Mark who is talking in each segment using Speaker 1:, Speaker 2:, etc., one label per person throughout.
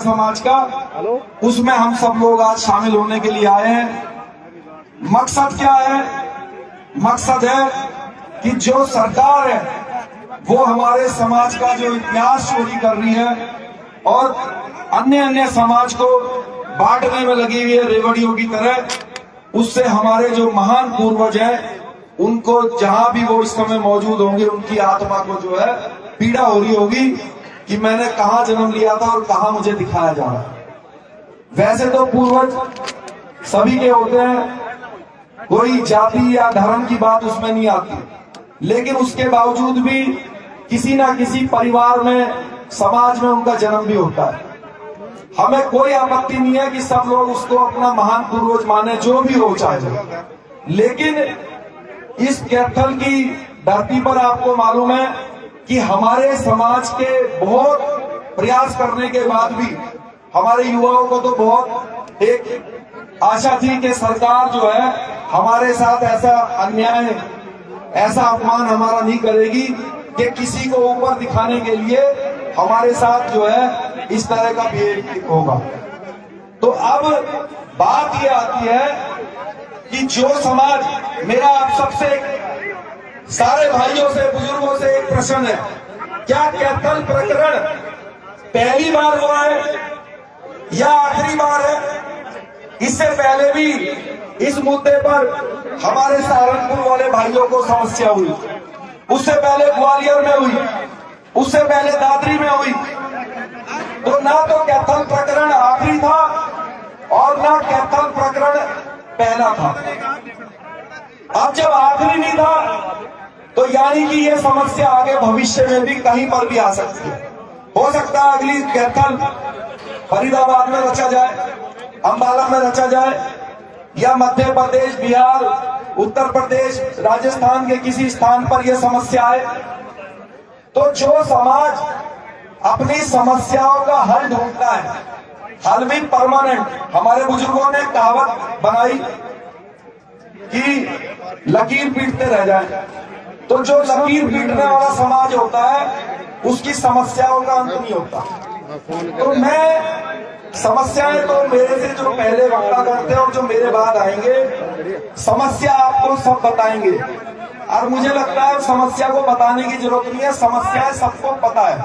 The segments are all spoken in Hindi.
Speaker 1: समाज का, उसमें हम सब लोग आज शामिल होने के लिए आए हैं। मकसद क्या है? मकसद है कि जो सरकार है वो हमारे समाज का जो इतिहास चोरी कर रही है और अन्य समाज को बांटने में लगी हुई है रेवड़ियों की तरह, उससे हमारे जो महान पूर्वज हैं उनको जहां भी वो इस समय मौजूद होंगे उनकी आत्मा को जो है पीड़ा हो रही होगी कि मैंने कहां जन्म लिया था और कहां मुझे दिखाया जा रहा है। वैसे तो पूर्वज सभी के होते हैं, कोई जाति या धर्म की बात उसमें नहीं आती, लेकिन उसके बावजूद भी किसी ना किसी परिवार में, समाज में उनका जन्म भी होता है। हमें कोई आपत्ति नहीं है कि सब लोग उसको अपना महान पूर्वज माने, जो भी हो चाहे, लेकिन इस कैथल की धरती पर आपको मालूम है कि हमारे समाज के बहुत प्रयास करने के बाद भी हमारे युवाओं को तो बहुत एक आशा थी कि सरकार जो है हमारे साथ ऐसा अन्याय, ऐसा अपमान हमारा नहीं करेगी कि किसी को ऊपर दिखाने के लिए हमारे साथ जो है इस तरह का बिहेवियर होगा। तो अब बात ये आती है कि जो समाज, मेरा आप सबसे सारे भाइयों से, बुजुर्गों से एक प्रश्न है, क्या कैथल प्रकरण पहली बार हुआ है या आखिरी बार है? इससे पहले भी इस मुद्दे पर हमारे सहारनपुर वाले भाइयों को समस्या हुई, उससे पहले ग्वालियर में हुई, उससे पहले दादरी में हुई। तो ना तो कैथल प्रकरण आखिरी था और ना कैथल प्रकरण पहला था। अब जब आखिरी नहीं था तो यानी कि ये समस्या आगे भविष्य में भी कहीं पर भी आ सकती है। हो सकता है अगली कैथल फरीदाबाद में रचा जाए, अंबाला में रचा जाए, या मध्य प्रदेश, बिहार, उत्तर प्रदेश, राजस्थान के किसी स्थान पर यह समस्या आए। तो जो समाज अपनी समस्याओं का हल ढूंढता है, हल भी परमानेंट, हमारे बुजुर्गों ने कहावत बनाई कि लकीर पीटते रह जाए, तो जो लकीर पीटने वाला समाज होता है उसकी समस्याओं का अंत नहीं होता। तो मैं समस्याएं तो मेरे से जो पहले वक्ता करते हैं और जो मेरे बाद आएंगे, समस्या आपको सब बताएंगे, और मुझे लगता है समस्या को बताने की जरूरत नहीं है, समस्याएं सबको पता है।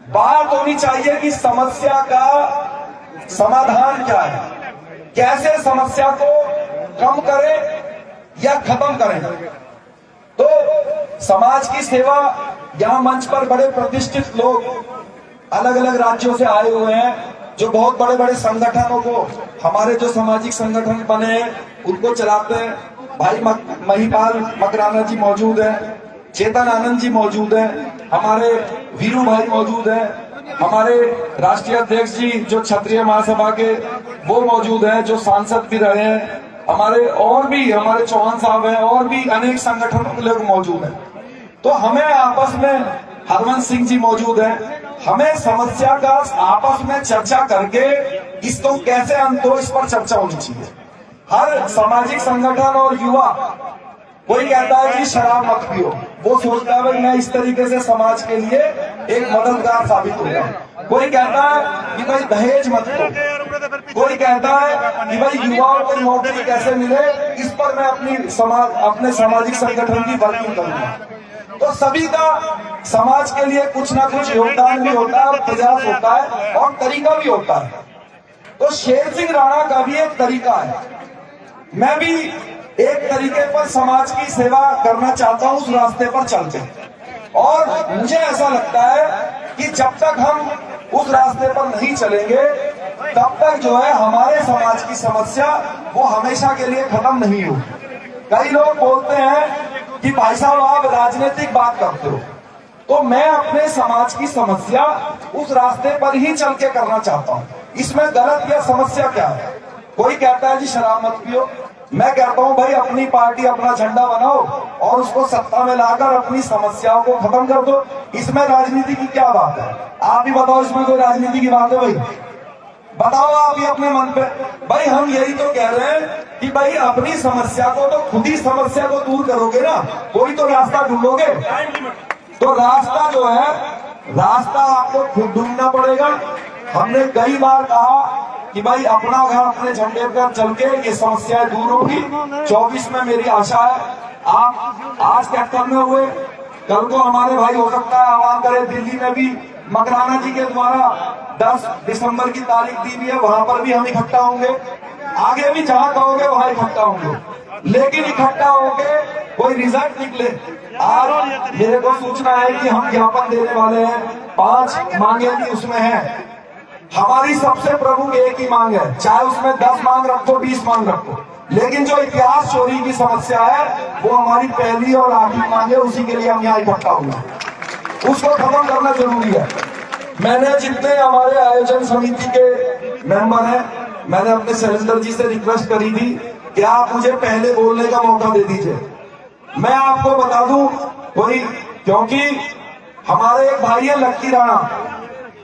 Speaker 1: बात होनी चाहिए कि समस्या का समाधान क्या है, कैसे समस्या को कम करें या खत्म करें। तो समाज की सेवा, यहाँ मंच पर बड़े प्रतिष्ठित लोग अलग अलग राज्यों से आए हुए हैं, जो बहुत बड़े बड़े संगठनों को, हमारे जो सामाजिक संगठन बने हैं उनको चलाते हैं। भाई महिपाल मकराना जी मौजूद हैं, चेतन आनंद जी मौजूद हैं, हमारे वीरू भाई मौजूद हैं, हमारे राष्ट्रीय अध्यक्ष जी जो क्षत्रिय महासभा के वो मौजूद हैं, जो सांसद भी रहे हैं, हमारे और भी हमारे चौहान साहब हैं, और भी अनेक संगठनों के लोग मौजूद हैं। तो हमें आपस में, हरवंश सिंह जी मौजूद हैं, हमें समस्या का आपस में चर्चा करके इसको कैसे अंत हो, इस पर चर्चा होनी चाहिए। हर सामाजिक संगठन और युवा, कोई कहता है कि शराब मत पियो, वो सोचता है भाई मैं इस तरीके से समाज के लिए एक मददगार साबित होगा। कोई कहता है कि भाई दहेज मत दो, कोई कहता है कि भाई युवाओं को नौकरी कैसे मिले, इस पर मैं अपने सामाजिक संगठन की वर्किंग करूंगा। तो सभी का समाज के लिए कुछ ना कुछ योगदान भी होता है और प्रयास होता है और तरीका भी होता है। तो शेर सिंह राणा का भी एक तरीका है, मैं भी एक तरीके पर समाज की सेवा करना चाहता हूं, उस रास्ते पर चलते हैं। और मुझे ऐसा लगता है कि जब तक हम उस रास्ते पर नहीं चलेंगे तब तक जो है हमारे समाज की समस्या वो हमेशा के लिए खत्म नहीं होगी। कई लोग बोलते हैं कि भाई साहब आप राजनीतिक बात करते हो, तो मैं अपने समाज की समस्या उस रास्ते पर ही चल के करना चाहता हूँ। इसमें गलत या समस्या क्या है? कोई कहता है जी शराब मत पियो, मैं कहता हूँ भाई अपनी पार्टी, अपना झंडा बनाओ और उसको सत्ता में लाकर अपनी समस्याओं को खत्म कर दो। इसमें राजनीति की क्या बात है? आप ही बताओ, इसमें कोई राजनीति की बात है भाई? बताओ आप ही अपने मन पे। भाई हम यही तो कह रहे हैं कि भाई अपनी समस्या को तो खुद ही समस्या को दूर करोगे ना, कोई तो रास्ता ढूंढोगे। तो रास्ता जो है, रास्ता आपको खुद ढूंढना पड़ेगा। हमने कई बार कहा कि भाई अपना घर अपने झंडे पर चल के ये समस्याएं दूर होगी। 24 में मेरी आशा है आप आज कैप्टन में हुए, कल को हमारे भाई हो सकता है आह्वान करे दिल्ली में भी मकराना जी के द्वारा 10 दिसंबर की तारीख दी हुई है, वहां पर भी हम इकट्ठा होंगे। आगे भी जहां कहोगे वहां इकट्ठा होंगे, लेकिन इकट्ठा होके कोई रिजल्ट निकले। आज मेरे को सूचना है कि हम ज्ञापन देने वाले हैं, 5 मांगे भी उसमें है। हमारी सबसे प्रमुख एक ही मांग है, चाहे उसमें 10 मांग रखो 20 मांग रखो, लेकिन जो इतिहास चोरी की समस्या है वो हमारी पहली और आखिरी मांग है। उसी के लिए हम यहाँ इकट्ठा हुए, उसको खत्म करना जरूरी है। मैंने जितने हमारे आयोजन समिति के मेंबर हैं, मैंने अपने शैलेंद्र जी से रिक्वेस्ट करी थी कि आप मुझे पहले बोलने का मौका दे दीजिए। मैं आपको बता दूं कोई, क्योंकि हमारे एक भाई है लक्की राणा,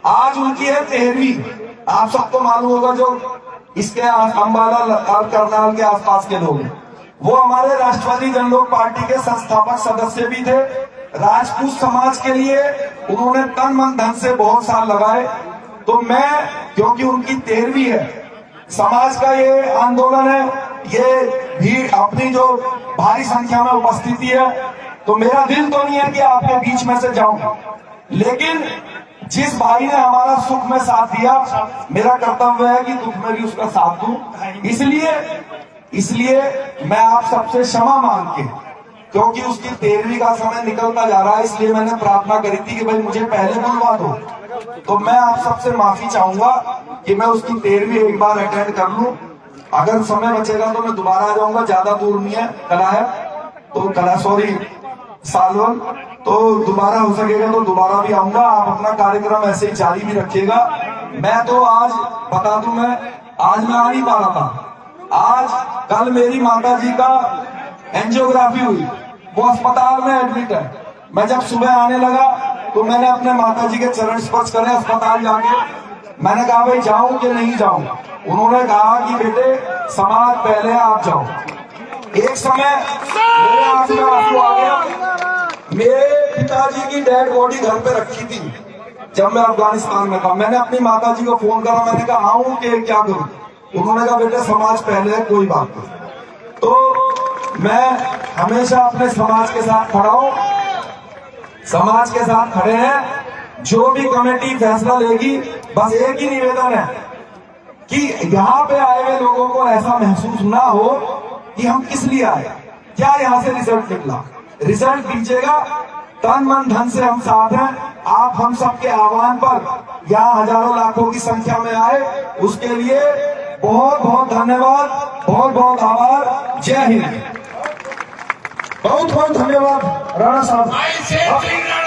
Speaker 1: आज उनकी है 13वीं। आप सबको मालूम होगा जो इसके अंबाला और करनाल के आसपास के लोग, वो हमारे राष्ट्रवादी जनलोक पार्टी के संस्थापक सदस्य भी थे। राजपूत समाज के लिए उन्होंने तन मन धन से बहुत साल लगाए। तो मैं, क्योंकि उनकी 13वीं है, समाज का ये आंदोलन है, ये भीड़ अपनी जो भारी संख्या में उपस्थिति है, तो मेरा दिल तो नहीं है कि आपके बीच में से जाऊं, लेकिन जिस भाई ने हमारा सुख में साथ दिया, मेरा कर्तव्य है कि दुख में भी उसका साथ दूं। इसलिए मैं आप सबसे क्षमा मांग के, क्योंकि उसकी 13वीं का समय निकलता जा रहा है, इसलिए मैंने प्रार्थना करी थी कि भाई मुझे पहले बुलवा दो। तो मैं आप सबसे माफी चाहूंगा कि मैं उसकी 13वीं एक बार अटेंड कर लूं। अगर समय बचेगा तो मैं दोबारा आ जाऊंगा, ज्यादा दूर नहीं है, कला है तो कला, सॉरी सालवन, तो दोबारा हो सकेगा तो दोबारा भी आऊंगा। आप अपना कार्यक्रम ऐसे ही जारी भी रखिएगा। मैं तो आज बता दूं, मैं आज मैं आ नहीं पा रहा था। आज कल मेरी माता जी का एंजियोग्राफी हुई, वो अस्पताल में एडमिट है। मैं जब सुबह आने लगा तो मैंने अपने माता जी के चरण स्पर्श करे अस्पताल जाके। मैंने कहा भाई जाऊं कि नहीं जाऊं, उन्होंने कहा कि बेटे समाज पहले, आप जाओ। एक समय मेरे आंख में आंसू आ गया। मेरे पिताजी की डेड बॉडी घर पे रखी थी जब मैं अफगानिस्तान में था। मैंने अपनी माता जी को फोन करा, मैंने कहा आऊं कि क्या करूं? उन्होंने कहा बेटे समाज पहले है, कोई बात नहीं। तो मैं हमेशा अपने समाज के साथ खड़ा हूं, समाज के साथ खड़े हैं। जो भी कमेटी फैसला लेगी, बस एक ही निवेदन है कि यहाँ पे आए हुए लोगों को ऐसा महसूस ना हो कि हम किस लिए आए, क्या यहाँ से रिजल्ट निकला। रिजल्ट दीजिएगा, तन मन धन से हम साथ हैं। आप हम सबके आह्वान पर यहाँ हजारों लाखों की संख्या में आए, उसके लिए बहुत बहुत धन्यवाद, बहुत बहुत आभार। जय हिंद। बहुत बहुत धन्यवाद राणा साहब।